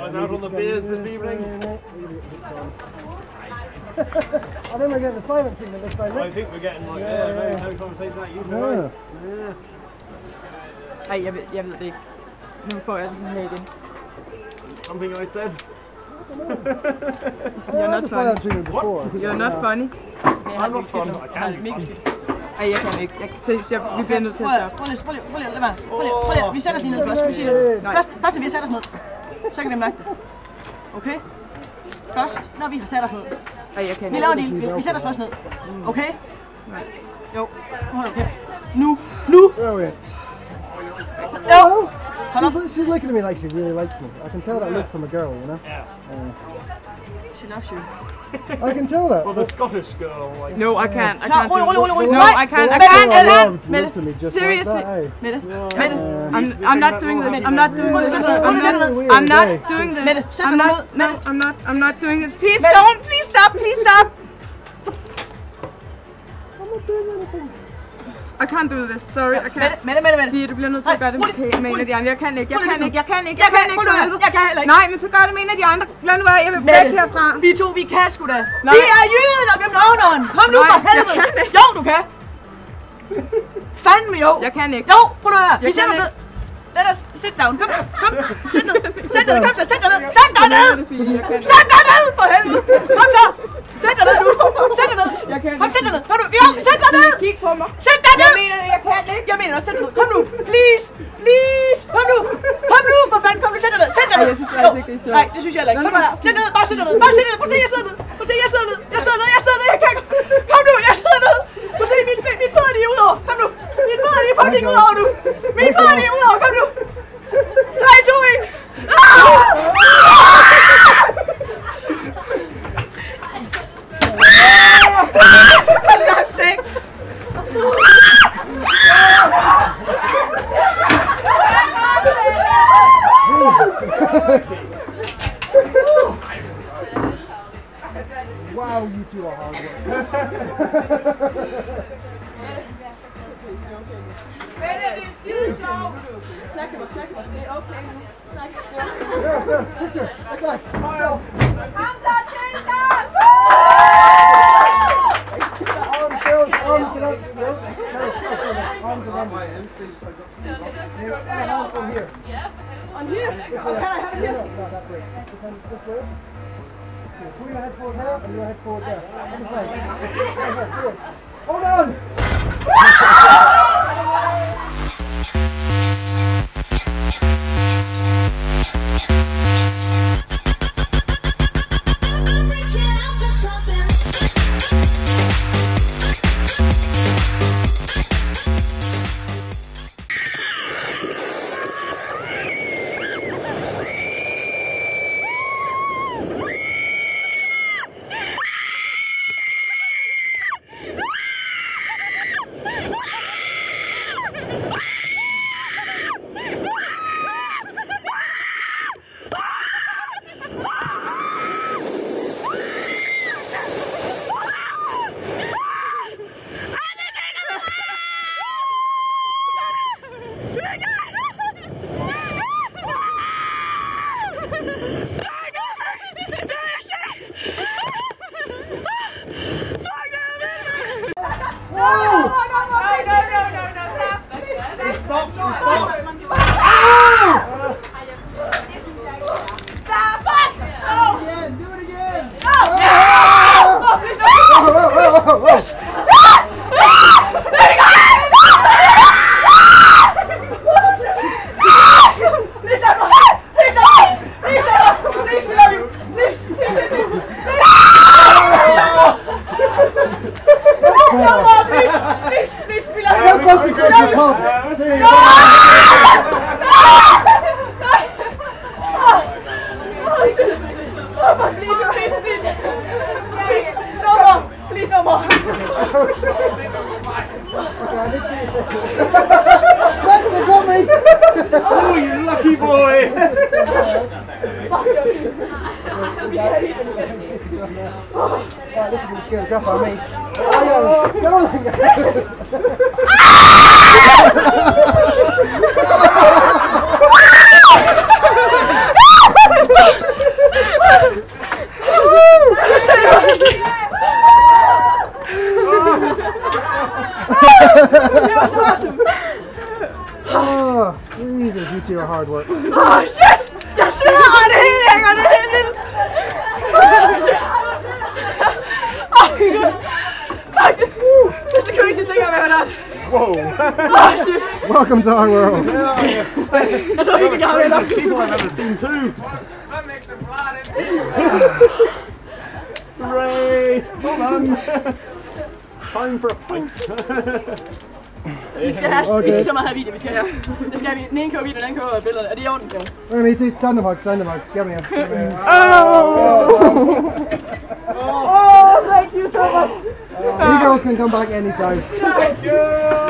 guys out on the beers this evening? I think we're getting the silent treatment this time, I think we're getting like no conversation like you. Yeah. Ej, jeg ved det ikke. Nu får jeg den sådan her igen. Something I said. You're not funny. You're not funny. I'm not funny. I can't be funny. Ej, jeg kan ikke. Vi bliver nødt til at stoppe. Prøv lige. Vi sætter os lige ned først. Vi siger det. Først vi sætter os ned. Så kan vi mærke det. Okay? Først, når vi har sat os ned. Ej, jeg kan vi laver en deal. Vi sætter os først ned. Okay? Nej. Jo. Nu holder du kæft. Nu! Jo! She's looking at me like she really likes me. I can tell that look from a girl, you know? Yeah. She loves you. I can tell that. Well, the Scottish girl, like... No, I can't. I No, can't. roll. No, I can't. Mette. Seriously. Mette. I'm not doing this. I'm not doing this. I'm not doing this. Mette, I'm not doing this. Please don't. Please stop. Please stop. I'm not doing anything. I can't do this. Sorry, I can't. Mette. Fie, du bliver nødt til at gøre det med en af de andre. Jeg kan ikke. Jeg kan heller ikke. Nej, men så gør det med en af de andre. Lad nu være, jeg vil væk herfra. Vi to, vi kan sgu da. Vi er jyden og københavneren. Kom nu for helvede. Jo, du kan. Fandme jo. Jeg kan ikke. Jo, prøv nu her. Vi sætter ned. Lad os sit down. Kom. Sæt ned. Sæt dig ned. Sæt dig ned for helvede. Kom så. Sæt dig ned nu. Sæt dig ned. Kom, sæt dig ned. Kom nu. Jo, sæt dig ned. Kig på mig. Sæt dig ned. Jeg mener det, jeg kan ikke. Jeg mener også, sæt dig ned. Kom nu. Please. Kom nu. For fanden. Kom nu. Sæt dig ned. Sæt dig ned. Jeg synes faktisk ikke, det er sjovt. Nej, det synes jeg heller ikke. Kom nu. Sæt dig ned. Bare sæt dig ned. Prøv at se, jeg sidder ned. Jeg sidder ned. Jeg kan ikke. Kom nu. Jeg sidder ned. Prøv at se, mine fødder de er udover. Kom nu. Mine fødder de er fucking udover nu. Mine fødder de er udover. Kom nu. 3, 2, 1. For God's sake. Wow, you two are hard work. Yes, picture, like that. Smile. Arms, girls, arms around, girls. Arms around my MC's got a hand on here. On here? This way. No, that way. This way. Okay, pull your head forward there and your head forward there. Other side. Other side, forwards. Hold on! Oh, you lucky boy! Right, this is going to scare the crap out of me. Come on! to your hard work. Åh, shit! Jeg sveder, det hele hænger, det er helt vildt! Åh, gud! Fuck! Det er så crazy thing I've ever done! Whoa! Åh, shit! Welcome to our world. Jeg tror ikke, jeg har været nok. People I've ever seen too. Hooray! Well done. Time for a pint. Vi skal have, vi skal så meget have video, vi skal have. Det skal vi. Den ene køber video, den anden køber billederne. Er det i orden? Hey, matey, turn the mug, turn the mug. Give me here. Give me here. Oh, thank you so much! You girls can come back anytime. Thank you!